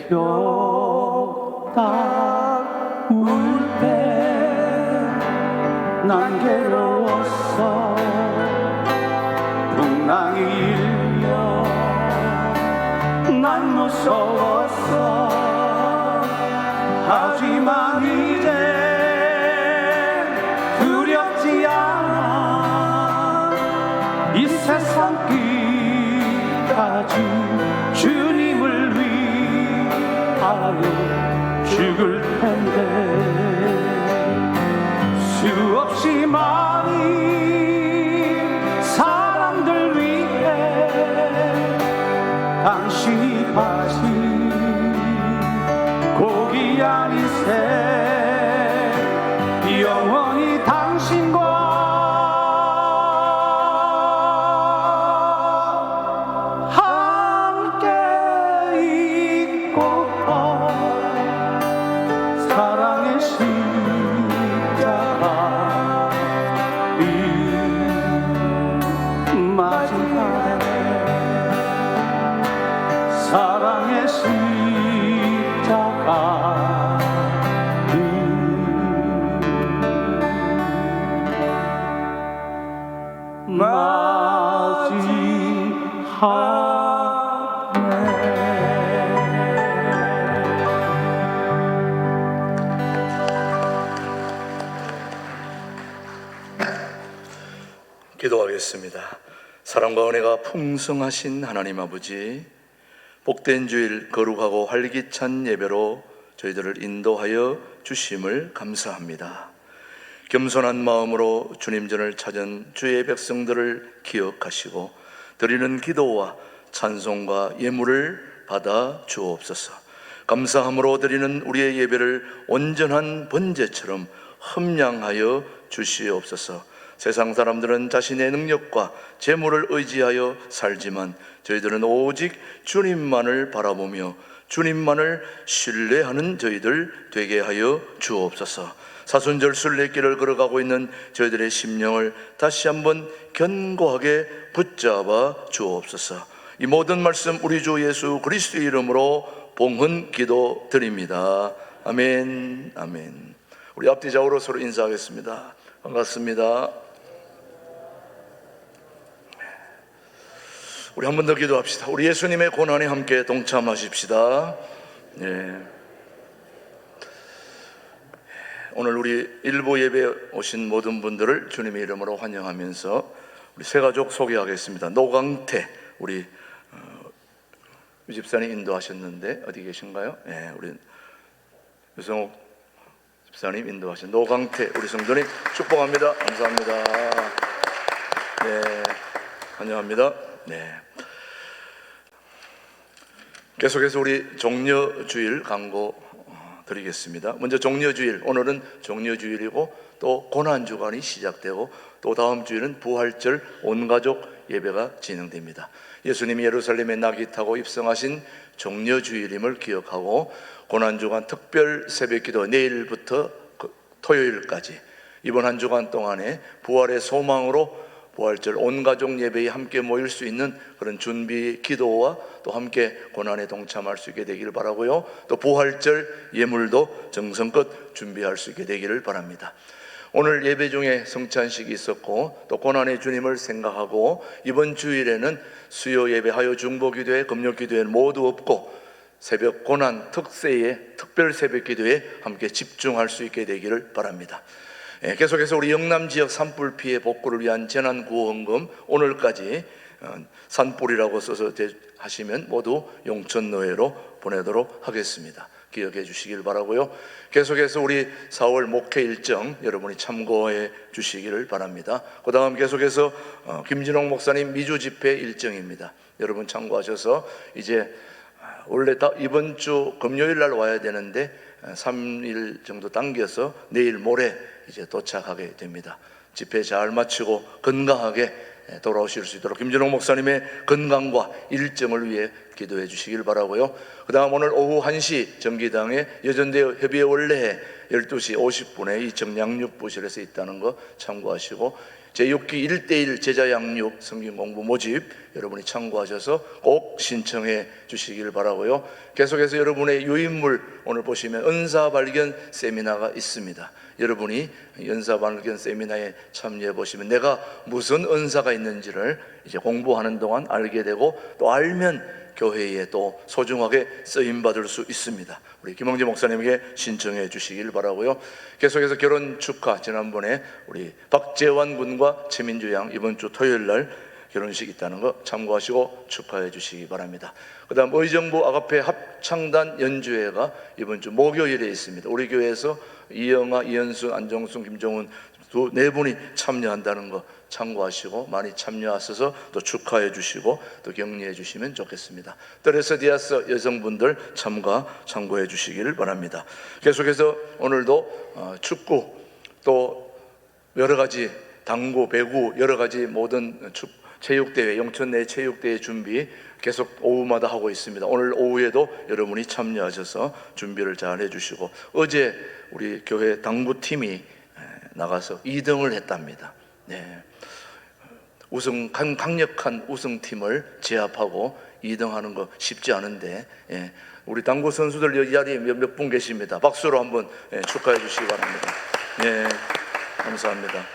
새벽 딱 울 때 난 괴로웠어. 풍랑이 일며 난 무서웠어. 하지만 이제 두렵지 않아. 이 세상 끝까지 주님을 위하여 죽을 텐데 수없이 많은 사람들 위해 당신이 바친 고귀한 이 새 영원히 당신과 함께 있고 사랑의 십자가 맞이하네 사랑의 십자가 기도하겠습니다. 사랑과 은혜가 풍성하신 하나님 아버지, 복된 주일 거룩하고 활기찬 예배로 저희들을 인도하여 주심을 감사합니다. 겸손한 마음으로 주님 전을 찾은 주의 백성들을 기억하시고 드리는 기도와 찬송과 예물을 받아 주옵소서. 감사함으로 드리는 우리의 예배를 온전한 번제처럼 흠량하여 주시옵소서. 세상 사람들은 자신의 능력과 재물을 의지하여 살지만 저희들은 오직 주님만을 바라보며 주님만을 신뢰하는 저희들 되게 하여 주옵소서. 사순절 순례길을 걸어가고 있는 저희들의 심령을 다시 한번 견고하게 붙잡아 주옵소서. 이 모든 말씀 우리 주 예수 그리스도의 이름으로 봉헌 기도 드립니다. 아멘. 아멘. 우리 앞뒤 좌우로 서로 인사하겠습니다. 반갑습니다. 우리 한 번 더 기도합시다. 우리 예수님의 고난에 함께 동참하십시다. 네. 오늘 우리 일부 예배에 오신 모든 분들을 주님의 이름으로 환영하면서 우리 세 가족 소개하겠습니다. 노강태 우리 유 집사님 인도하셨는데 어디 계신가요? 네, 우리 유성옥 집사님 인도하신 노강태 우리 성도님 축복합니다. 감사합니다. 네, 환영합니다. 네. 계속해서 우리 종려주일 광고 드리겠습니다. 먼저 종려주일, 오늘은 종려주일이고 또 고난주간이 시작되고 또 다음 주일은 부활절 온가족 예배가 진행됩니다. 예수님이 예루살렘에 낙이 타고 입성하신 종려주일임을 기억하고 고난주간 특별 새벽기도 내일부터 토요일까지 이번 한 주간 동안에 부활의 소망으로 부활절 온가족 예배에 함께 모일 수 있는 그런 준비 기도와 또 함께 고난에 동참할 수 있게 되기를 바라고요. 또 부활절 예물도 정성껏 준비할 수 있게 되기를 바랍니다. 오늘 예배 중에 성찬식이 있었고 또 고난의 주님을 생각하고 이번 주일에는 수요 예배, 하요 중보 기도회, 금요 기도회는 모두 없고 새벽 고난 특세의 특별 새벽 기도에 함께 집중할 수 있게 되기를 바랍니다. 계속해서 우리 영남 지역 산불 피해 복구를 위한 재난구호원금 오늘까지 산불이라고 써서 하시면 모두 용천노회로 보내도록 하겠습니다. 기억해 주시길 바라고요. 계속해서 우리 4월 목회 일정 여러분이 참고해 주시기를 바랍니다. 그 다음 계속해서 김진홍 목사님 미주 집회 일정입니다. 여러분 참고하셔서 이제 원래 이번 주 금요일 날 와야 되는데 3일 정도 당겨서 내일 모레 이제 도착하게 됩니다. 집회 잘 마치고 건강하게 돌아오실 수 있도록 김준홍 목사님의 건강과 일정을 위해 기도해 주시길 바라고요. 그 다음 오늘 오후 1시 정기당에 여전대여 협의회 원래에 12시 50분에 2층 양육부실에서 있다는 거 참고하시고 제6기 1:1 제자 양육 성경 공부 모집 여러분이 참고하셔서 꼭 신청해 주시길 바라고요. 계속해서 여러분의 유인물 오늘 보시면 은사 발견 세미나가 있습니다. 여러분이 은사 발견 세미나에 참여해 보시면 내가 무슨 은사가 있는지를 이제 공부하는 동안 알게 되고 또 알면 교회에 또 소중하게 쓰임 받을 수 있습니다. 우리 김홍재 목사님에게 신청해 주시길 바라고요. 계속해서 결혼 축하 지난번에 우리 박재환 군과 최민주 양 이번 주 토요일 날 결혼식 있다는 거 참고하시고 축하해 주시기 바랍니다. 그 다음 의정부 아가페 합창단 연주회가 이번 주 목요일에 있습니다. 우리 교회에서 이영아, 이현순, 안정순, 김정훈 네 분이 참여한다는 거 참고하시고 많이 참여하셔서 또 축하해 주시고 또 격려해 주시면 좋겠습니다. 드레스 디아스 여성분들 참고해 주시기를 바랍니다. 계속해서 오늘도 축구 또 여러 가지 당구, 배구 여러 가지 모든 체육대회, 영천 내 체육대회 준비 계속 오후마다 하고 있습니다. 오늘 오후에도 여러분이 참여하셔서 준비를 잘 해주시고 어제 우리 교회 당구팀이 나가서 2등을 했답니다. 네. 강력한 우승팀을 제압하고 2등하는 거 쉽지 않은데, 우리 당구 선수들 이 자리에 몇 분 계십니다. 박수로 한번 축하해 주시기 바랍니다. 감사합니다.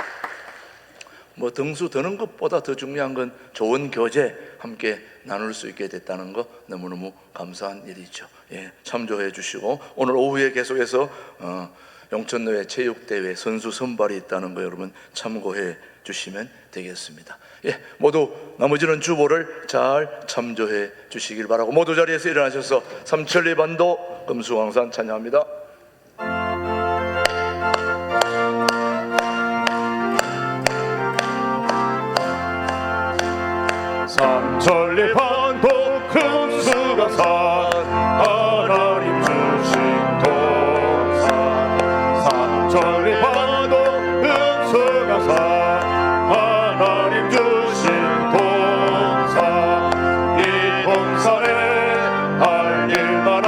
뭐 등수 드는 것보다 더 중요한 건 좋은 교제 함께 나눌 수 있게 됐다는 거 너무너무 감사한 일이죠. 참조해 주시고, 오늘 오후에 계속해서 영천노회 체육대회 선수 선발이 있다는 거 여러분 참고해 주시면 되겠습니다. 모두 나머지는 주보를 잘 참조해 주시길 바라고, 모두 자리에서 일어나셔서 삼천리 반도 금수강산 찬양합니다. 삼천리 반도 금수강산 하나님 주신 동산 삼천리 반도 금수강산 하나님 주신 동산 이 동산에 할 일마나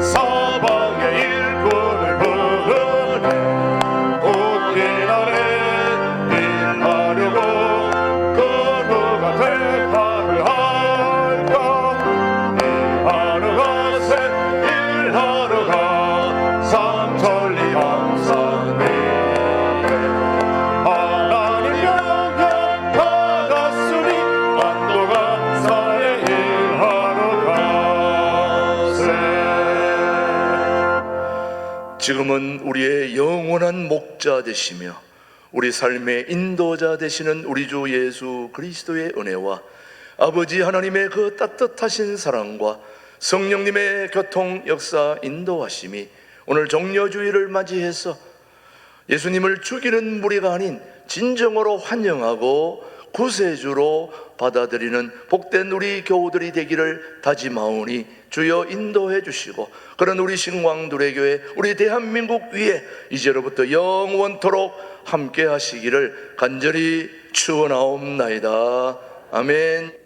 사방의 일꾼을 부르네 웃긴 아래 일하려고 그 누가 대가를 할까 일하러 가세 일하러 가 삼천리 양산에 하나님 영광 받았으니 반도강산에 일하러 가세. 지금은 우리의 영원한 목자 되시며 우리 삶의 인도자 되시는 우리 주 예수 그리스도의 은혜와 아버지 하나님의 그 따뜻하신 사랑과 성령님의 교통 역사 인도하심이 오늘 종려주의를 맞이해서 예수님을 죽이는 무리가 아닌 진정으로 환영하고 구세주로 받아들이는 복된 우리 교우들이 되기를 다짐하오니 주여 인도해 주시고, 그런 우리 신광두레교회 우리 대한민국 위에 이제로부터 영원토록 함께 하시기를 간절히 축원하옵나이다. 아멘.